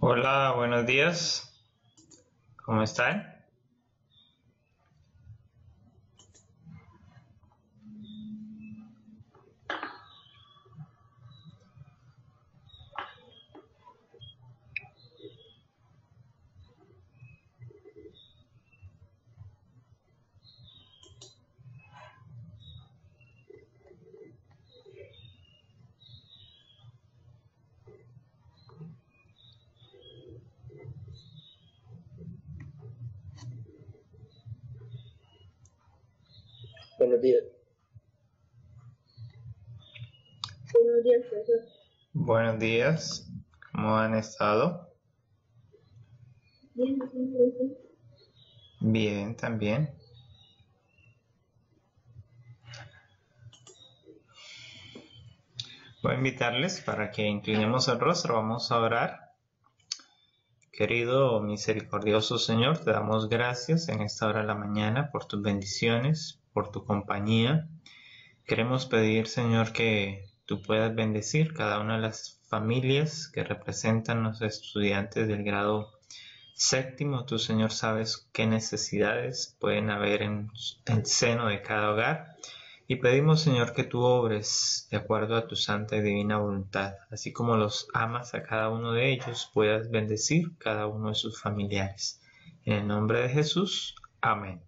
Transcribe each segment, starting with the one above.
Hola, buenos días. ¿Cómo están? Buenos días. Buenos días, profesor. Buenos días. ¿Cómo han estado? Bien, profesor. Bien, también. Voy a invitarles para que inclinemos el rostro. Vamos a orar. Querido misericordioso Señor, te damos gracias en esta hora de la mañana por tus bendiciones, por tu compañía. Queremos pedir, Señor, que tú puedas bendecir cada una de las familias que representan los estudiantes del grado séptimo. Tú, Señor, sabes qué necesidades pueden haber en el seno de cada hogar. Y pedimos, Señor, que tú obres de acuerdo a tu santa y divina voluntad. Así como los amas a cada uno de ellos, puedas bendecir cada uno de sus familiares. En el nombre de Jesús. Amén.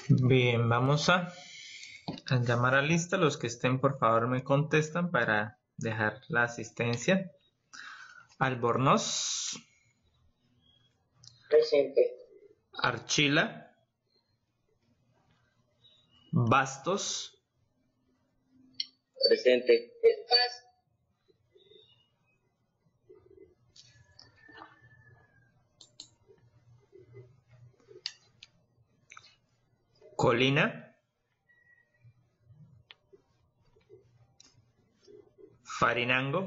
Bien, vamos a llamar a lista. Los que estén, por favor, me contestan para dejar la asistencia. Albornoz. Presente. Archila. Bastos. Presente. Colina. Farinango.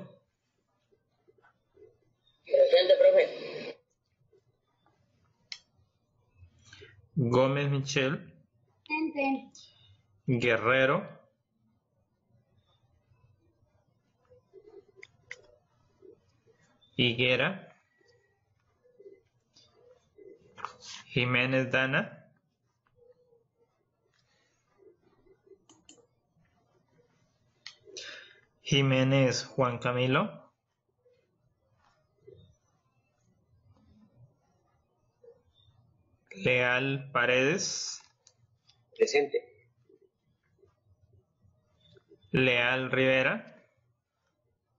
Presente, profe. Gómez Michel. Presente. Guerrero. Higuera. Jiménez Dana. Jiménez Juan Camilo. Leal Paredes. Presente. Leal Rivera.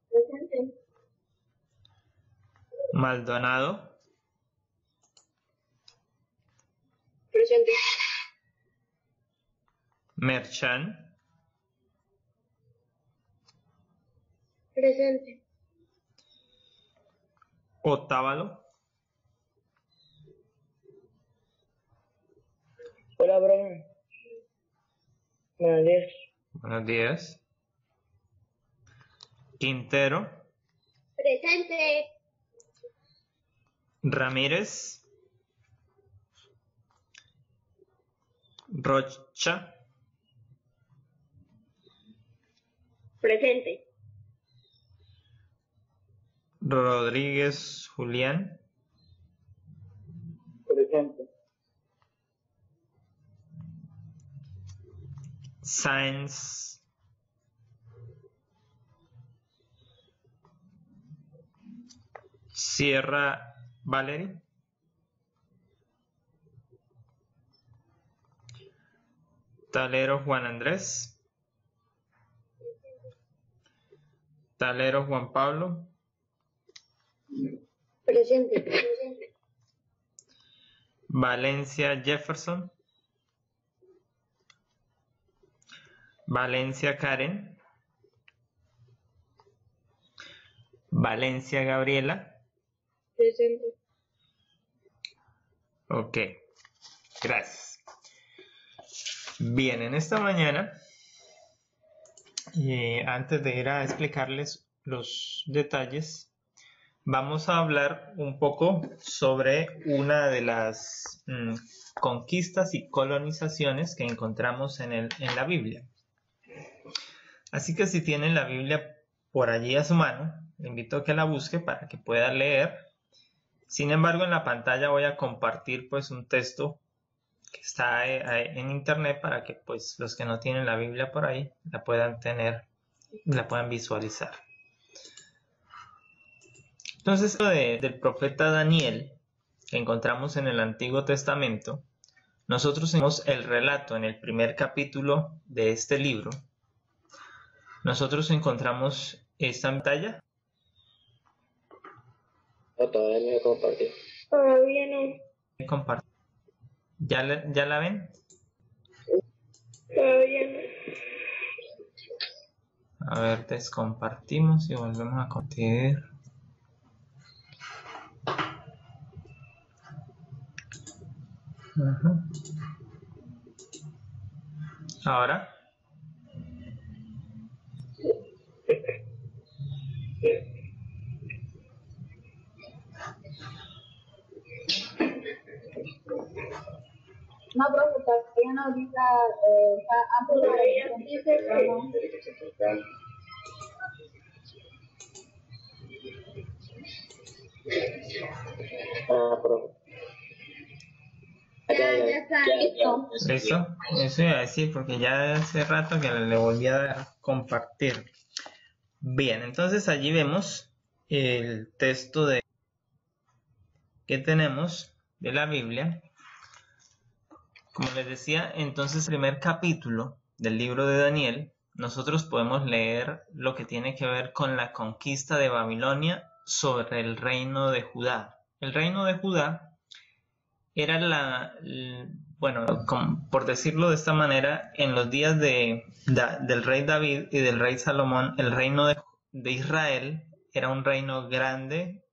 Presente. Maldonado. Presente. Merchan. Presente. Otávalo. Hola, profe. Buenos días. Buenos días. Quintero. Presente. Ramírez. Rocha. Presente. Rodríguez Julián. Presente. Sáenz. Sierra Valery. Talero Juan Andrés. Talero Juan Pablo. Presente. Presente. Valencia Jefferson. Valencia Karen. Valencia Gabriela. Presente. Ok, gracias. Bien, en esta mañana, antes de ir a explicarles los detalles, vamos a hablar un poco sobre una de las conquistas y colonizaciones que encontramos en la Biblia. Así que si tienen la Biblia por allí a su mano, le invito a que la busque para que pueda leer. Sin embargo, en la pantalla voy a compartir pues un texto que está en internet para que pues los que no tienen la Biblia por ahí la puedan tener, la puedan visualizar. Entonces, del profeta Daniel, que encontramos en el Antiguo Testamento, nosotros tenemos el relato en el primer capítulo de este libro. Nosotros encontramos esta pantalla. No, todavía no he compartido. Todavía no. ¿Ya la ven? Todavía no. A ver, descompartimos y volvemos a compartir. Ahora. No, profe, todavía no ahorita, antes de profe. ya está listo. ¿Listo? Eso iba a decir porque ya hace rato que le volví a dar compartir. Bien, entonces allí vemos el texto que tenemos de la Biblia. Como les decía, entonces, primer capítulo del libro de Daniel, nosotros podemos leer lo que tiene que ver con la conquista de Babilonia sobre el reino de Judá. El reino de Judá era por decirlo de esta manera, en los días del rey David y del rey Salomón, el reino de Israel era un reino grande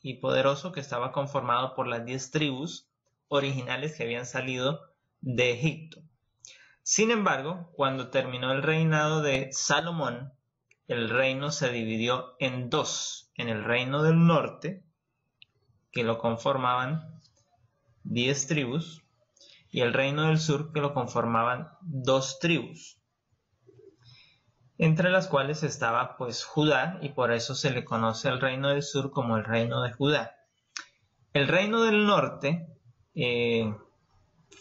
y poderoso que estaba conformado por las 10 tribus originales que habían salido de Egipto. Sin embargo, cuando terminó el reinado de Salomón, el reino se dividió en dos, en el reino del norte, que lo conformaban 10 tribus, y el reino del sur, que lo conformaban 2 tribus, entre las cuales estaba pues Judá, y por eso se le conoce al reino del sur como el reino de Judá. El reino del norte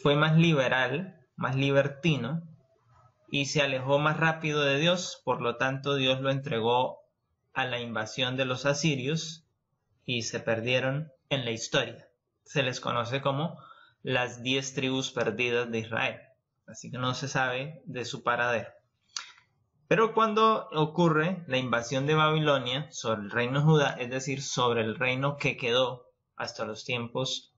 fue más liberal, más libertino, y se alejó más rápido de Dios. Por lo tanto, Dios lo entregó a la invasión de los asirios y se perdieron en la historia. Se les conoce como las 10 tribus perdidas de Israel. Así que no se sabe de su paradero. Pero cuando ocurre la invasión de Babilonia sobre el reino de Judá, es decir, sobre el reino que quedó hasta los tiempos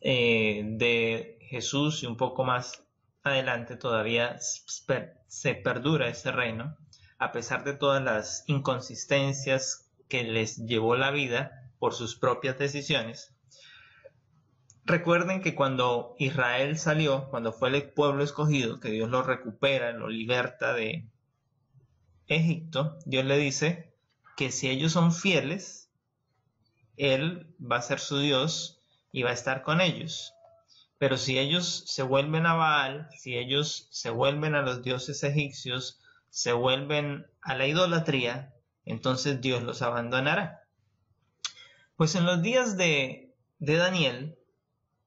de Jesús y un poco más adelante, todavía se perdura ese reino, a pesar de todas las inconsistencias que les llevó la vida por sus propias decisiones. Recuerden que cuando Israel salió, cuando fue el pueblo escogido, que Dios lo recupera, lo liberta de Egipto, Dios le dice que si ellos son fieles, Él va a ser su Dios y va a estar con ellos. Pero si ellos se vuelven a Baal, si ellos se vuelven a los dioses egipcios, se vuelven a la idolatría, entonces Dios los abandonará. Pues en los días de Daniel,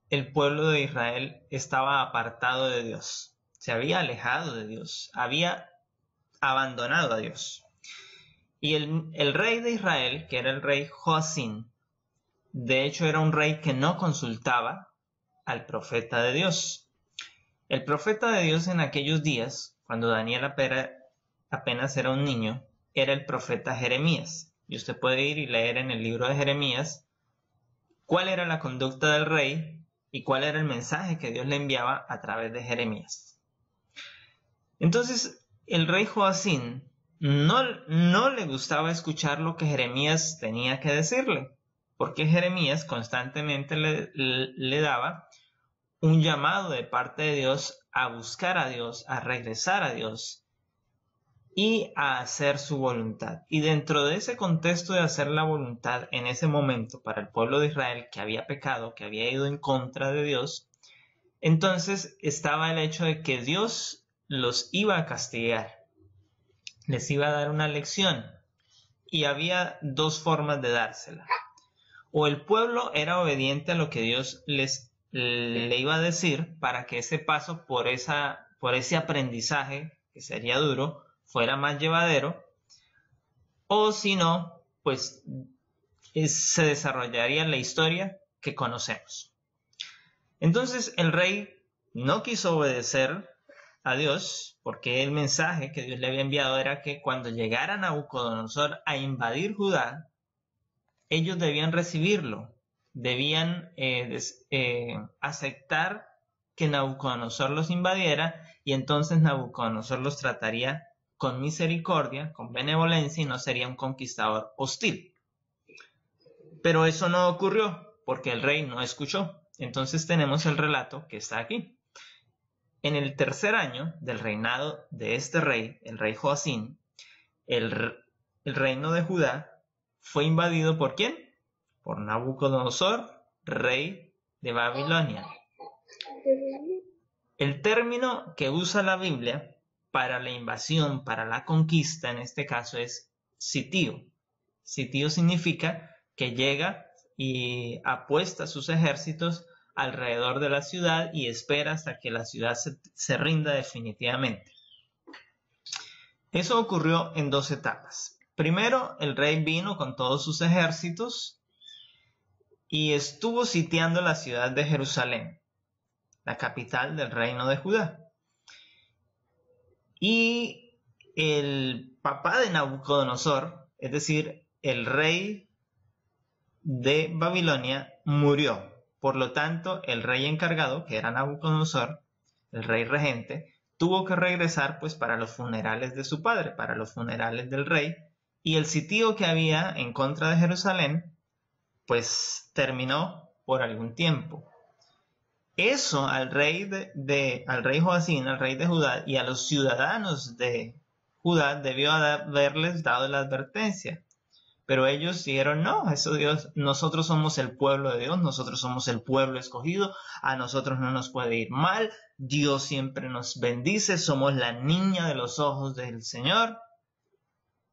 el pueblo de Israel estaba apartado de Dios, se había alejado de Dios, había abandonado a Dios. Y el rey de Israel, que era el rey Joacín, de hecho era un rey que no consultaba al profeta de Dios. El profeta de Dios en aquellos días, cuando Daniel apenas era un niño, era el profeta Jeremías. Y usted puede ir y leer en el libro de Jeremías cuál era la conducta del rey y cuál era el mensaje que Dios le enviaba a través de Jeremías. Entonces, el rey Joacín no le gustaba escuchar lo que Jeremías tenía que decirle, porque Jeremías constantemente le daba un llamado de parte de Dios a buscar a Dios, a regresar a Dios y a hacer su voluntad. Y dentro de ese contexto de hacer la voluntad en ese momento para el pueblo de Israel que había pecado, que había ido en contra de Dios, entonces estaba el hecho de que Dios los iba a castigar, les iba a dar una lección, y había dos formas de dársela. O el pueblo era obediente a lo que Dios le iba a decir para que ese paso por ese aprendizaje, que sería duro, fuera más llevadero, o si no, pues se desarrollaría la historia que conocemos. Entonces el rey no quiso obedecer a Dios, porque el mensaje que Dios le había enviado era que cuando llegara Nabucodonosor a invadir Judá, ellos debían recibirlo, debían aceptar que Nabucodonosor los invadiera, y entonces Nabucodonosor los trataría con misericordia, con benevolencia, y no sería un conquistador hostil. Pero eso no ocurrió, porque el rey no escuchó. Entonces tenemos el relato que está aquí. En el tercer año del reinado de este rey, el rey Joacín, el reino de Judá fue invadido ¿por quién? Por Nabucodonosor, rey de Babilonia. El término que usa la Biblia para la invasión, para la conquista, en este caso es sitio. Sitio significa que llega y apuesta sus ejércitos alrededor de la ciudad y espera hasta que la ciudad se rinda definitivamente. Eso ocurrió en dos etapas. Primero, el rey vino con todos sus ejércitos y estuvo sitiando la ciudad de Jerusalén, la capital del reino de Judá. Y el papá de Nabucodonosor, es decir, el rey de Babilonia, murió. Por lo tanto, el rey encargado, que era Nabucodonosor, el rey regente, tuvo que regresar pues para los funerales de su padre, para los funerales del rey, y el sitio que había en contra de Jerusalén pues terminó por algún tiempo. Eso al rey al rey Joacín, al rey de Judá, y a los ciudadanos de Judá debió haberles dado la advertencia. Pero ellos dijeron, no, eso Dios, nosotros somos el pueblo de Dios, nosotros somos el pueblo escogido, a nosotros no nos puede ir mal, Dios siempre nos bendice, somos la niña de los ojos del Señor.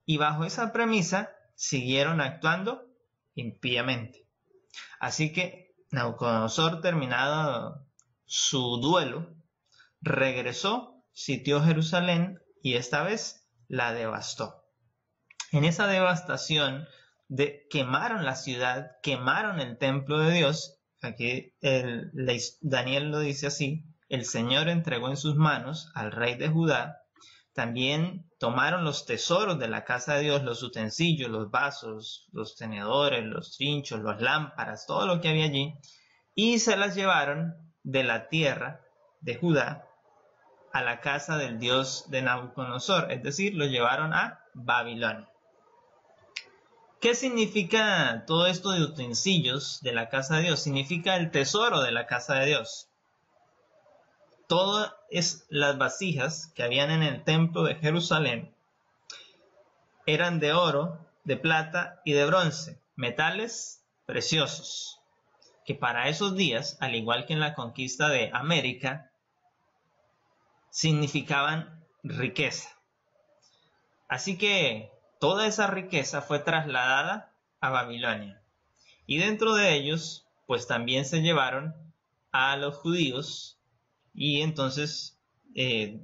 Y bajo esa premisa siguieron actuando impíamente. Así que Nabucodonosor, terminado su duelo, regresó, sitió Jerusalén y esta vez la devastó. En esa devastación quemaron la ciudad, quemaron el templo de Dios. Aquí Daniel lo dice así: el Señor entregó en sus manos al rey de Judá. También tomaron los tesoros de la casa de Dios, los utensilios, los vasos, los tenedores, los trinchos, las lámparas, todo lo que había allí, y se las llevaron de la tierra de Judá a la casa del Dios de Nabucodonosor, es decir, lo llevaron a Babilonia. ¿Qué significa todo esto de utensilios de la casa de Dios? Significa el tesoro de la casa de Dios. Todas las vasijas que habían en el templo de Jerusalén eran de oro, de plata y de bronce, metales preciosos, que para esos días, al igual que en la conquista de América, significaban riqueza. Así que toda esa riqueza fue trasladada a Babilonia. Y dentro de ellos, pues también se llevaron a los judíos. Y entonces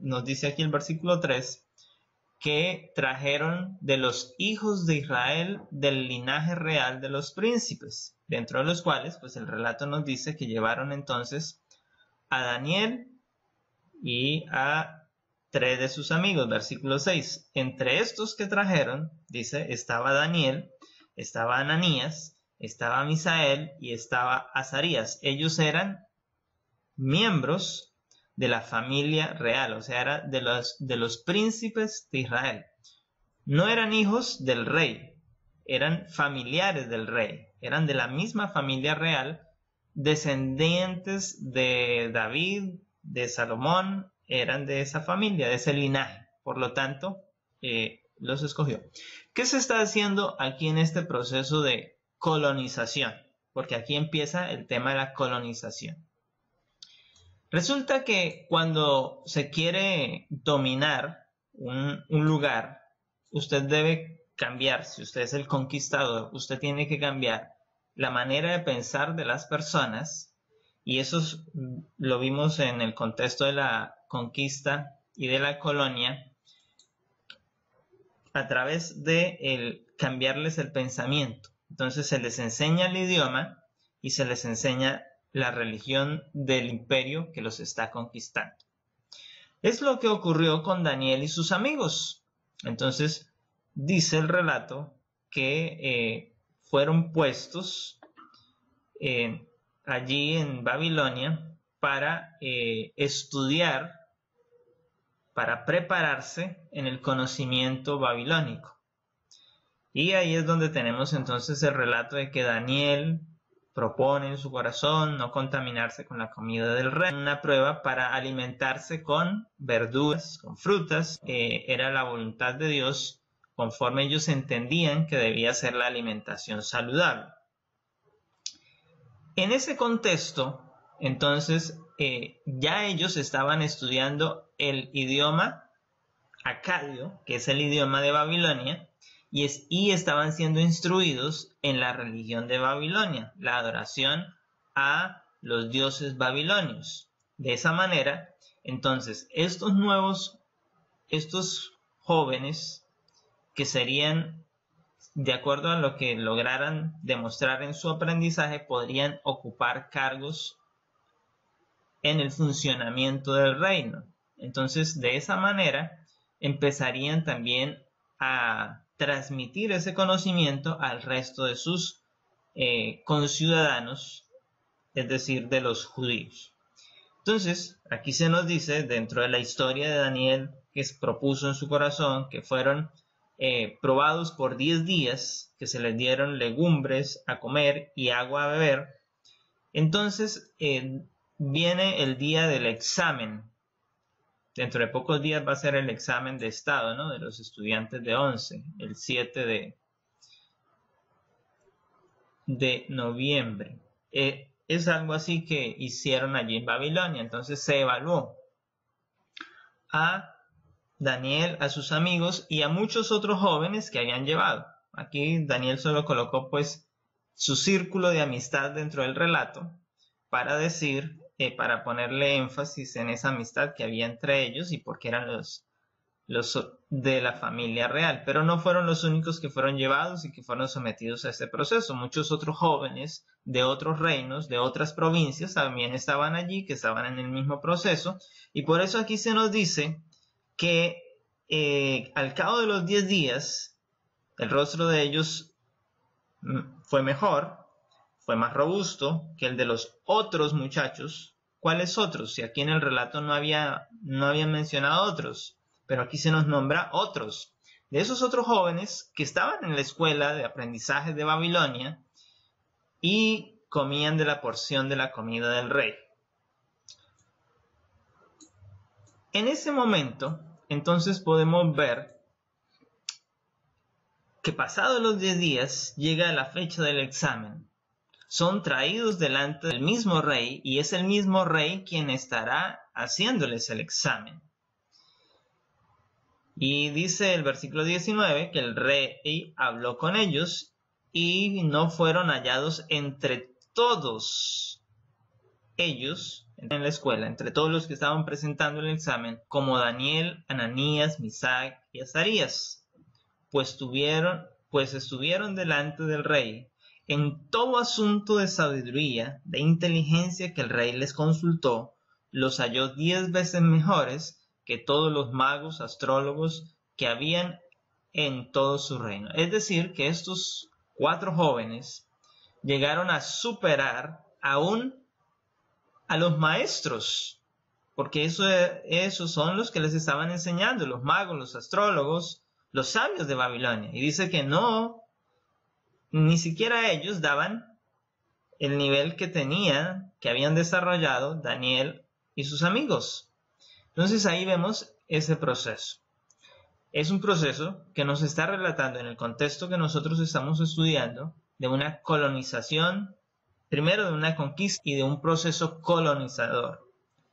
nos dice aquí el versículo 3 que trajeron de los hijos de Israel del linaje real de los príncipes, dentro de los cuales pues el relato nos dice que llevaron entonces a Daniel y a 3 de sus amigos. Versículo 6, entre estos que trajeron, dice, estaba Daniel, estaba Ananías, estaba Misael y estaba Azarías. Ellos eran miembros de la familia real, o sea, era de los príncipes de Israel. No eran hijos del rey, eran familiares del rey, eran de la misma familia real, descendientes de David, de Salomón, eran de esa familia, de ese linaje. Por lo tanto, los escogió. ¿Qué se está haciendo aquí en este proceso de colonización? Porque aquí empieza el tema de la colonización. Resulta que cuando se quiere dominar un lugar, usted debe cambiar. Si usted es el conquistador, usted tiene que cambiar la manera de pensar de las personas, y eso lo vimos en el contexto de la conquista y de la colonia, a través de cambiarles el pensamiento. Entonces se les enseña el idioma y se les enseña la religión del imperio que los está conquistando. Es lo que ocurrió con Daniel y sus amigos. Entonces dice el relato que fueron puestos allí en Babilonia para estudiar, para prepararse en el conocimiento babilónico. Y ahí es donde tenemos entonces el relato de que Daniel propone en su corazón no contaminarse con la comida del rey. Una prueba para alimentarse con verduras, con frutas. Era la voluntad de Dios, conforme ellos entendían que debía ser la alimentación saludable. En ese contexto, entonces, ya ellos estaban estudiando el idioma acadio, que es el idioma de Babilonia, y estaban siendo instruidos en la religión de Babilonia, la adoración a los dioses babilonios. De esa manera, entonces, estos jóvenes, que serían, de acuerdo a lo que lograran demostrar en su aprendizaje, podrían ocupar cargos en el funcionamiento del reino. Entonces, de esa manera, empezarían también a transmitir ese conocimiento al resto de sus conciudadanos, es decir, de los judíos. Entonces, aquí se nos dice, dentro de la historia de Daniel, que propuso en su corazón, que fueron probados por 10 días, que se les dieron legumbres a comer y agua a beber. Entonces viene el día del examen. Dentro de pocos días va a ser el examen de estado, ¿no?, de los estudiantes de 11, el 7 de noviembre. Es algo así que hicieron allí en Babilonia. Entonces se evaluó a Daniel, a sus amigos y a muchos otros jóvenes que habían llevado. Aquí Daniel solo colocó pues su círculo de amistad dentro del relato para decir, para ponerle énfasis en esa amistad que había entre ellos y porque eran los de la familia real. Pero no fueron los únicos que fueron llevados y que fueron sometidos a este proceso. Muchos otros jóvenes de otros reinos, de otras provincias, también estaban allí, que estaban en el mismo proceso. Y por eso aquí se nos dice que al cabo de los 10 días, el rostro de ellos fue mejor, fue más robusto que el de los otros muchachos. ¿Cuáles otros? Si aquí en el relato no había mencionado otros, pero aquí se nos nombra otros. De esos otros jóvenes que estaban en la escuela de aprendizaje de Babilonia y comían de la porción de la comida del rey. En ese momento, entonces podemos ver que pasados los 10 días llega la fecha del examen. Son traídos delante del mismo rey y es el mismo rey quien estará haciéndoles el examen. Y dice el versículo 19 que el rey habló con ellos y no fueron hallados entre todos ellos en la escuela, entre todos los que estaban presentando el examen, como Daniel, Ananías, Misac y Azarías, pues estuvieron delante del rey en todo asunto de sabiduría, de inteligencia que el rey les consultó, los halló 10 veces mejores que todos los magos, astrólogos que habían en todo su reino. Es decir, que estos 4 jóvenes llegaron a superar aún a los maestros, porque esos son los que les estaban enseñando, los magos, los astrólogos, los sabios de Babilonia. Y dice que no, ni siquiera ellos daban el nivel que habían desarrollado Daniel y sus amigos. Entonces ahí vemos ese proceso. Es un proceso que nos está relatando en el contexto que nosotros estamos estudiando de una colonización, primero de una conquista y de un proceso colonizador.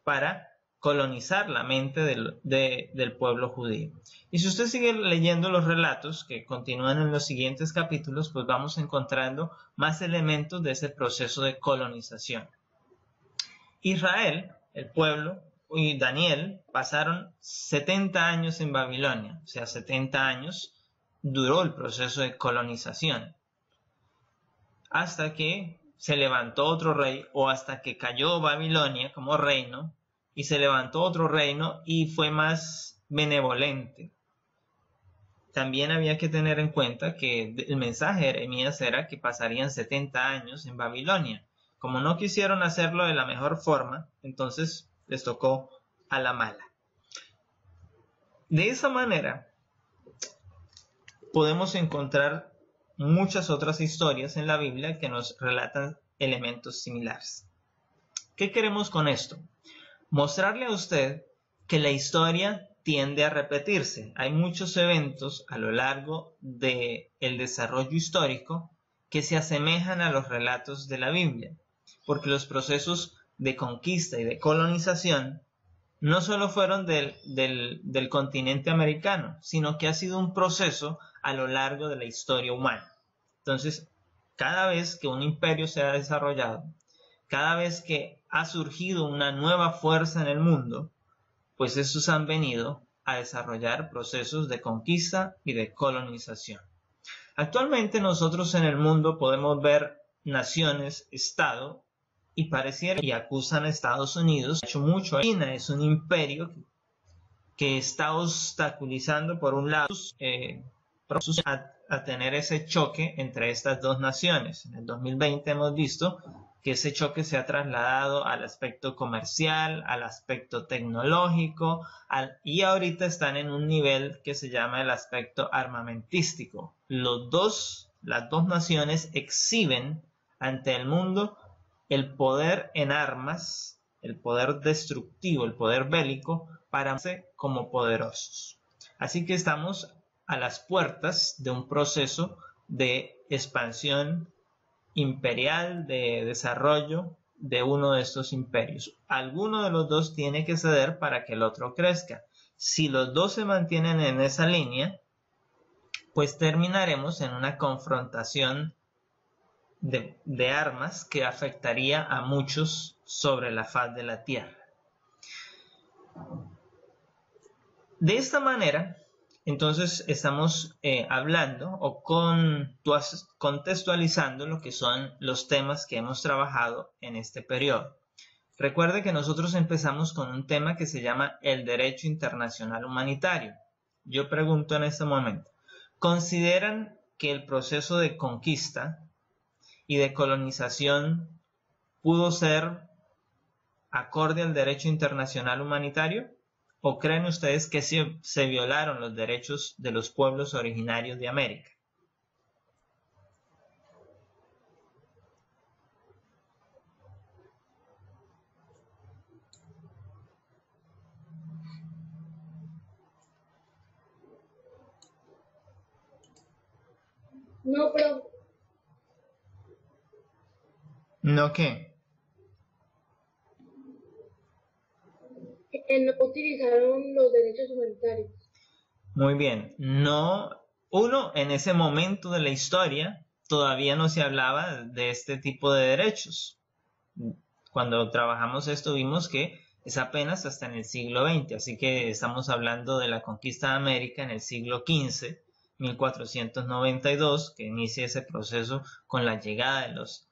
para colonizar la mente del pueblo judío. Y si usted sigue leyendo los relatos que continúan en los siguientes capítulos, pues vamos encontrando más elementos de ese proceso de colonización. Israel, el pueblo, y Daniel pasaron 70 años en Babilonia, o sea, 70 años duró el proceso de colonización, hasta que se levantó otro rey, o hasta que cayó Babilonia como reino, y se levantó otro reino y fue más benevolente. También había que tener en cuenta que el mensaje de Jeremías era que pasarían 70 años en Babilonia. Como no quisieron hacerlo de la mejor forma, entonces les tocó a la mala. De esa manera, podemos encontrar muchas otras historias en la Biblia que nos relatan elementos similares. ¿Qué queremos con esto? Mostrarle a usted que la historia tiende a repetirse. Hay muchos eventos a lo largo del desarrollo histórico que se asemejan a los relatos de la Biblia, porque los procesos de conquista y de colonización no solo fueron del continente americano, sino que ha sido un proceso a lo largo de la historia humana. Entonces, cada vez que un imperio se ha desarrollado, cada vez que ha surgido una nueva fuerza en el mundo, pues estos han venido a desarrollar procesos de conquista y de colonización. Actualmente nosotros en el mundo podemos ver naciones, Estado, y pareciera y acusan a Estados Unidos. Ha hecho mucho. China es un imperio que está obstaculizando por un lado a tener ese choque entre estas dos naciones. En el 2020 hemos visto que ese choque se ha trasladado al aspecto comercial, al aspecto tecnológico, y ahorita están en un nivel que se llama el aspecto armamentístico. Las dos naciones exhiben ante el mundo el poder en armas, el poder destructivo, el poder bélico, para verse como poderosos. Así que estamos a las puertas de un proceso de expansión imperial, de desarrollo de uno de estos imperios. Alguno de los dos tiene que ceder para que el otro crezca. Si los dos se mantienen en esa línea, pues terminaremos en una confrontación de armas que afectaría a muchos sobre la faz de la tierra. De esta manera, entonces estamos hablando o contextualizando lo que son los temas que hemos trabajado en este periodo. Recuerde que nosotros empezamos con un tema que se llama el derecho internacional humanitario. Yo pregunto en este momento, ¿consideran que el proceso de conquista y de colonización pudo ser acorde al derecho internacional humanitario? ¿O creen ustedes que se violaron los derechos de los pueblos originarios de América? No, pero ¿No qué? no utilizaron los derechos humanitarios. Muy bien. No, en ese momento de la historia todavía no se hablaba de este tipo de derechos. Cuando trabajamos esto vimos que es apenas hasta en el siglo XX, así que estamos hablando de la conquista de América en el siglo XV, 1492, que inicia ese proceso con la llegada de los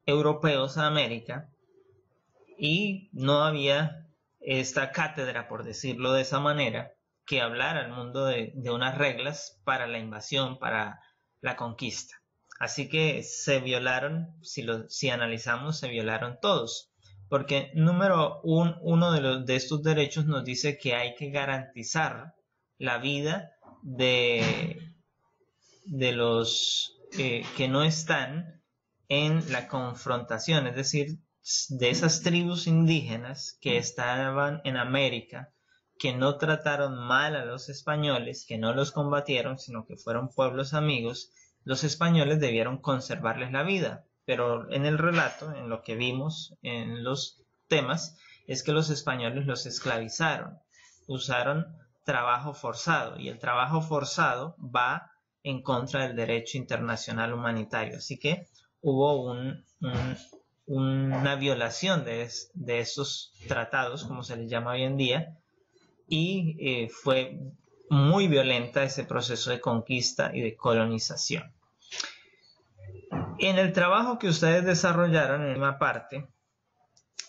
europeos a América, y no había esta cátedra, por decirlo de esa manera, que hablara al mundo de unas reglas para la invasión, para la conquista. Así que se violaron, si analizamos, se violaron todos. Porque uno de estos derechos nos dice que hay que garantizar la vida de los que no están en la confrontación, es decir, de esas tribus indígenas que estaban en América, que no trataron mal a los españoles, que no los combatieron, sino que fueron pueblos amigos. Los españoles debieron conservarles la vida, pero en el relato, en lo que vimos en los temas, es que los españoles los esclavizaron, usaron trabajo forzado, y el trabajo forzado va en contra del derecho internacional humanitario. Así que hubo una violación de estos tratados, como se les llama hoy en día, y fue muy violenta ese proceso de conquista y de colonización. En el trabajo que ustedes desarrollaron en una parte,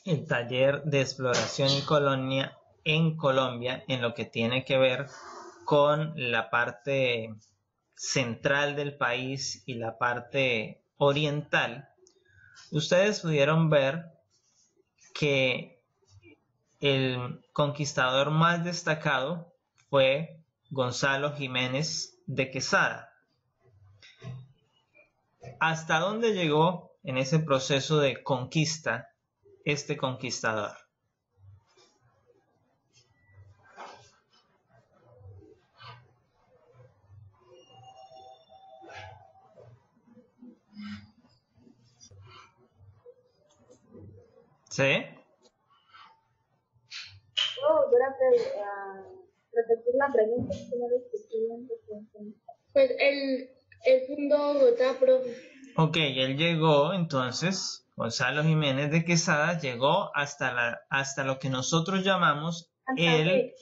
el taller de exploración y colonia en Colombia, en lo que tiene que ver con la parte central del país y la parte oriental, ustedes pudieron ver que el conquistador más destacado fue Gonzalo Jiménez de Quesada. ¿Hasta dónde llegó en ese proceso de conquista este conquistador? ¿Sí? Repetir la pregunta, que no lo escuché bien. Pues él fundó Bogotá, profe. Ok, él llegó entonces, Gonzalo Jiménez de Quesada llegó hasta lo que nosotros llamamos el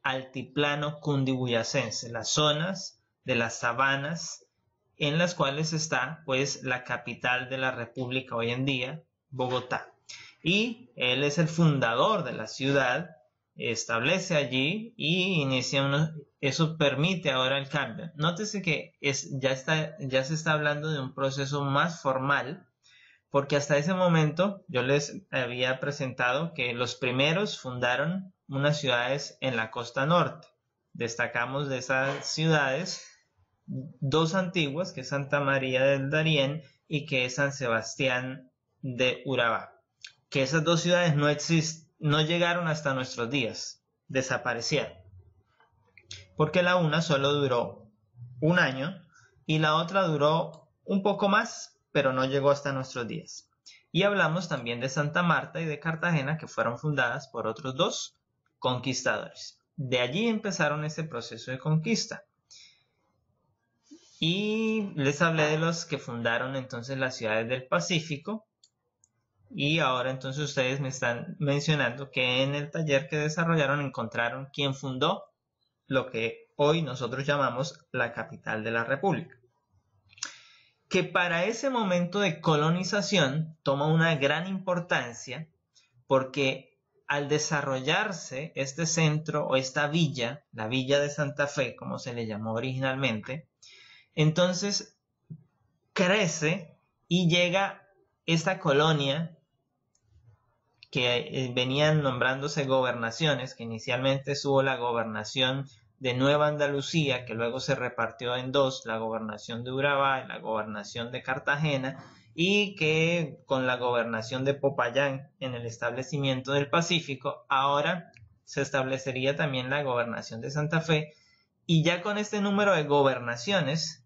altiplano cundiboyacense, las zonas de las sabanas en las cuales está pues la capital de la República hoy en día, Bogotá. Y él es el fundador de la ciudad, establece allí y inicia eso permite ahora el cambio. Nótese que ya se está hablando de un proceso más formal, porque hasta ese momento yo les había presentado que los primeros fundaron unas ciudades en la costa norte. Destacamos de esas ciudades dos antiguas, que es Santa María del Darién y que es San Sebastián de Urabá. Que esas dos ciudades no llegaron hasta nuestros días, desaparecieron. Porque la una solo duró un año y la otra duró un poco más, pero no llegó hasta nuestros días. Y hablamos también de Santa Marta y de Cartagena, que fueron fundadas por otros dos conquistadores. De allí empezaron ese proceso de conquista. Y les hablé de los que fundaron entonces las ciudades del Pacífico. Y ahora entonces ustedes me están mencionando que en el taller que desarrollaron encontraron quién fundó lo que hoy nosotros llamamos la capital de la República. Que para ese momento de colonización toma una gran importancia porque al desarrollarse este centro o esta villa, la villa de Santa Fe, como se le llamó originalmente, entonces crece y llega esta colonia que venían nombrándose gobernaciones, que inicialmente estuvo la gobernación de Nueva Andalucía, que luego se repartió en dos, la gobernación de Urabá y la gobernación de Cartagena, y que con la gobernación de Popayán en el establecimiento del Pacífico, ahora se establecería también la gobernación de Santa Fe, y ya con este número de gobernaciones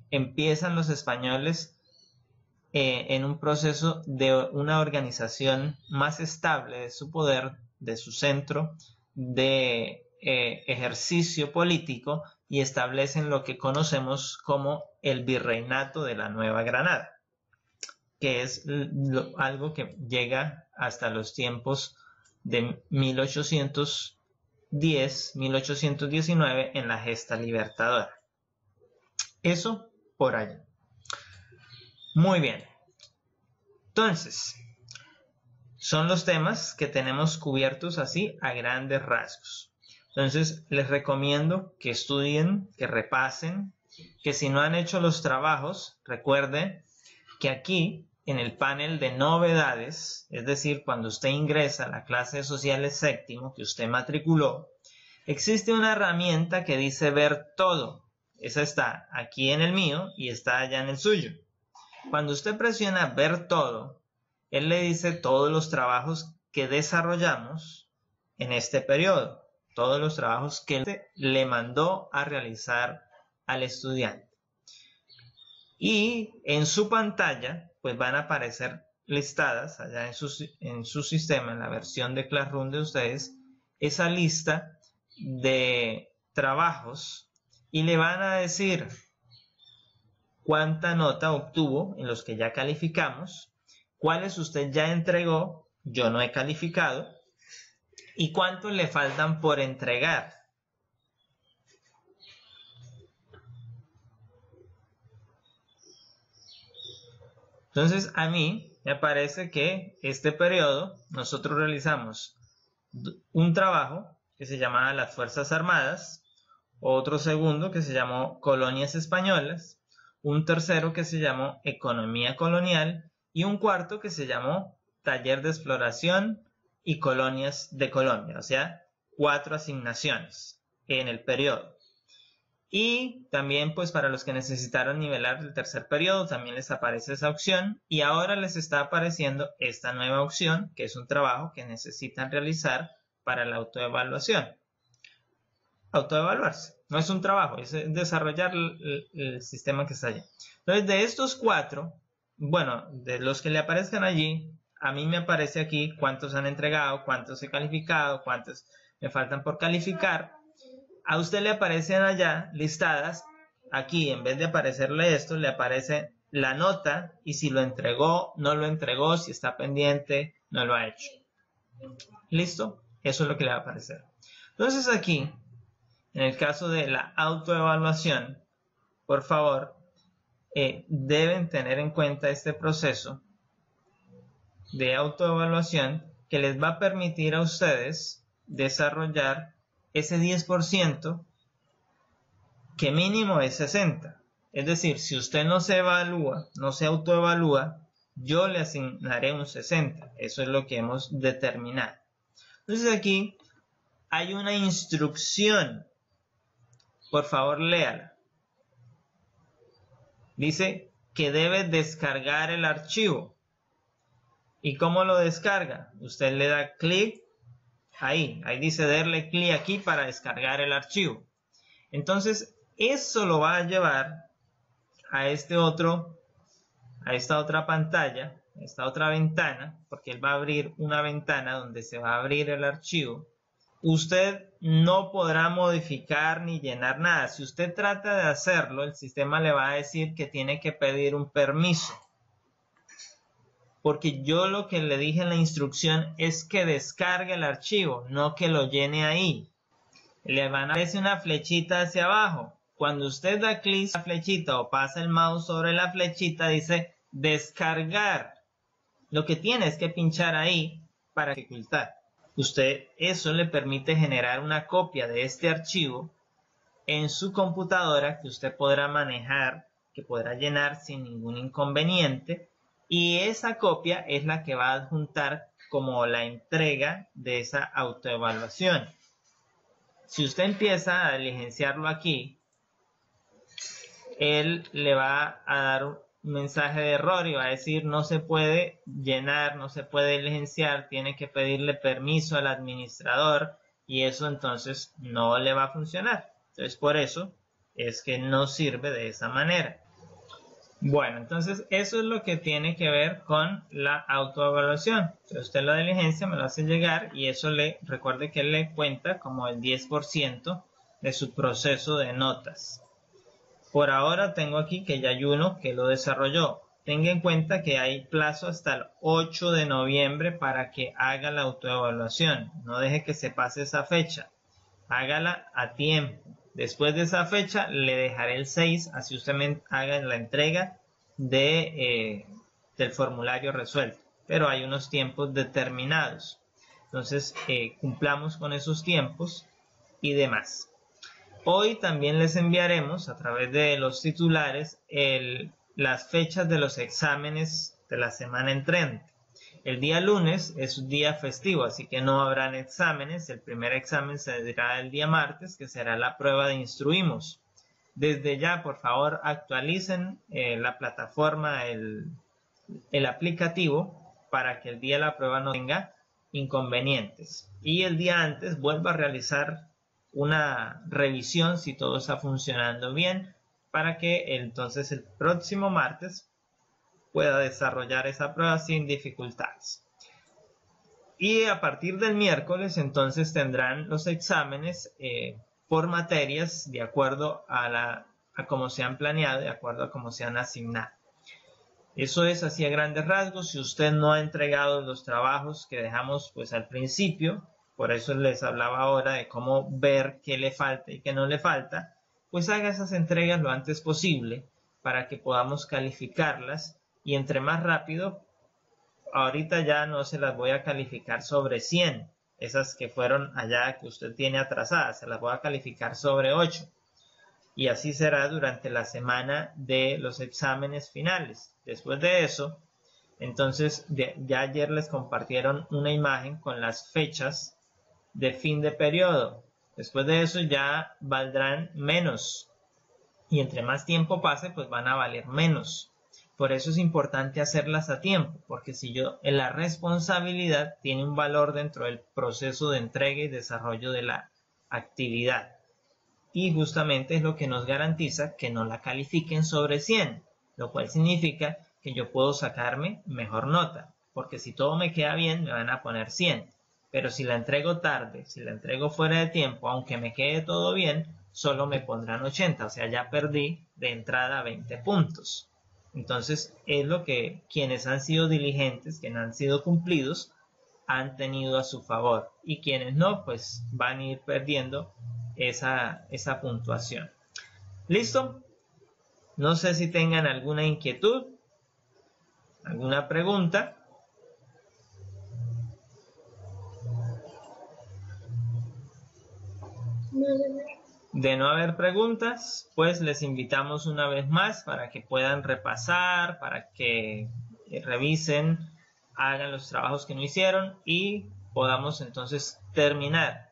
empiezan los españoles en un proceso de una organización más estable de su poder, de su centro de ejercicio político, y establecen lo que conocemos como el virreinato de la Nueva Granada, que es algo que llega hasta los tiempos de 1810-1819 en la gesta libertadora. Eso por allá. Muy bien. Entonces, son los temas que tenemos cubiertos así a grandes rasgos. Entonces, les recomiendo que estudien, que repasen, que si no han hecho los trabajos, recuerden que aquí en el panel de novedades, es decir, cuando usted ingresa a la clase de sociales séptimo que usted matriculó, existe una herramienta que dice ver todo. Esa está aquí en el mío y está allá en el suyo. Cuando usted presiona ver todo, él le dice todos los trabajos que desarrollamos en este periodo, todos los trabajos que él le mandó a realizar al estudiante. Y en su pantalla pues van a aparecer listadas allá en su sistema, en la versión de Classroom de ustedes, esa lista de trabajos y le van a decir cuánta nota obtuvo en los que ya calificamos, cuáles usted ya entregó, yo no he calificado, y cuántos le faltan por entregar. Entonces a mí me parece que este periodo nosotros realizamos un trabajo que se llamaba las Fuerzas Armadas, otro segundo que se llamó Colonias Españolas, un tercero que se llamó Economía Colonial y un cuarto que se llamó Taller de Exploración y Colonias de Colombia, o sea, 4 asignaciones en el periodo. Y también pues para los que necesitaron nivelar el tercer periodo también les aparece esa opción y ahora les está apareciendo esta nueva opción que es un trabajo que necesitan realizar para la autoevaluación. Autoevaluarse, no es un trabajo, es desarrollar el sistema que está allí. Entonces de estos 4, bueno, de los que le aparezcan allí, a mí me aparece aquí cuántos han entregado, cuántos he calificado, cuántos me faltan por calificar. A usted le aparecen allá listadas, aquí en vez de aparecerle esto, le aparece la nota y si lo entregó, no lo entregó, si está pendiente, no lo ha hecho. ¿Listo? Eso es lo que le va a aparecer. Entonces aquí, en el caso de la autoevaluación, por favor, deben tener en cuenta este proceso de autoevaluación que les va a permitir a ustedes desarrollar ese 10% que mínimo es 60. Es decir, si usted no se evalúa, no se autoevalúa, yo le asignaré un 60. Eso es lo que hemos determinado. Entonces aquí hay una instrucción. Por favor, léala. Dice que debe descargar el archivo. ¿Y cómo lo descarga? Usted le da clic ahí dice darle clic aquí para descargar el archivo. Entonces eso lo va a llevar a esta otra pantalla, esta otra ventana, porque él va a abrir una ventana donde se va a abrir el archivo. Usted no podrá modificar ni llenar nada. Si usted trata de hacerlo, el sistema le va a decir que tiene que pedir un permiso. Porque yo lo que le dije en la instrucción es que descargue el archivo, no que lo llene ahí. Le van a aparecer una flechita hacia abajo. Cuando usted da clic a la flechita o pasa el mouse sobre la flechita, dice descargar. Lo que tiene es que pinchar ahí para ejecutar. Usted eso le permite generar una copia de este archivo en su computadora que usted podrá manejar, que podrá llenar sin ningún inconveniente. Y esa copia es la que va a adjuntar como la entrega de esa autoevaluación. Si usted empieza a diligenciarlo aquí, él le va a dar un mensaje de error y va a decir no se puede llenar, no se puede diligenciar, tiene que pedirle permiso al administrador y eso entonces no le va a funcionar. Entonces por eso es que no sirve de esa manera. Bueno, entonces eso es lo que tiene que ver con la autoevaluación. Entonces usted la diligencia me lo hace llegar y eso recuerde que le cuenta como el 10% de su proceso de notas. Por ahora tengo aquí que ya hay uno que lo desarrolló. Tenga en cuenta que hay plazo hasta el 8 de noviembre para que haga la autoevaluación. No deje que se pase esa fecha. Hágala a tiempo. Después de esa fecha le dejaré el 6, así usted me haga la entrega del formulario resuelto. Pero hay unos tiempos determinados. Entonces cumplamos con esos tiempos y demás. Hoy también les enviaremos a través de los titulares las fechas de los exámenes de la semana entrante. El día lunes es un día festivo, así que no habrán exámenes. El primer examen se dará el día martes, que será la prueba de Instruimos. Desde ya, por favor, actualicen la plataforma, el aplicativo, para que el día de la prueba no tenga inconvenientes. Y el día antes vuelva a realizar una revisión si todo está funcionando bien, para que entonces el próximo martes pueda desarrollar esa prueba sin dificultades. Y a partir del miércoles entonces tendrán los exámenes por materias de acuerdo a cómo se han planeado, de acuerdo a cómo se han asignado. Eso es así a grandes rasgos. Si usted no ha entregado los trabajos que dejamos pues al principio, por eso les hablaba ahora de cómo ver qué le falta y qué no le falta, pues haga esas entregas lo antes posible para que podamos calificarlas y entre más rápido, ahorita ya no se las voy a calificar sobre 100, esas que fueron allá que usted tiene atrasadas, se las voy a calificar sobre 8. Y así será durante la semana de los exámenes finales. Después de eso, entonces ya ayer les compartieron una imagen con las fechas de fin de periodo. Después de eso ya valdrán menos. Y entre más tiempo pase, pues van a valer menos. Por eso es importante hacerlas a tiempo, porque si la responsabilidad tiene un valor dentro del proceso de entrega y desarrollo de la actividad. Y justamente es lo que nos garantiza que no la califiquen sobre 100, lo cual significa que yo puedo sacarme mejor nota, porque si todo me queda bien me van a poner 100, pero si la entrego tarde, si la entrego fuera de tiempo, aunque me quede todo bien, solo me pondrán 80, o sea, ya perdí de entrada 20 puntos. Entonces es lo que quienes han sido diligentes, quienes han sido cumplidos, han tenido a su favor, y quienes no, pues van a ir perdiendo esa puntuación. ¿Listo? No sé si tengan alguna inquietud, alguna pregunta. De no haber preguntas, pues les invitamos una vez más para que puedan repasar, para que revisen, hagan los trabajos que no hicieron y podamos entonces terminar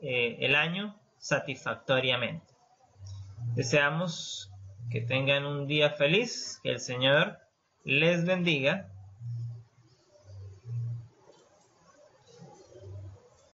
el año satisfactoriamente. Deseamos que tengan un día feliz, que el Señor les bendiga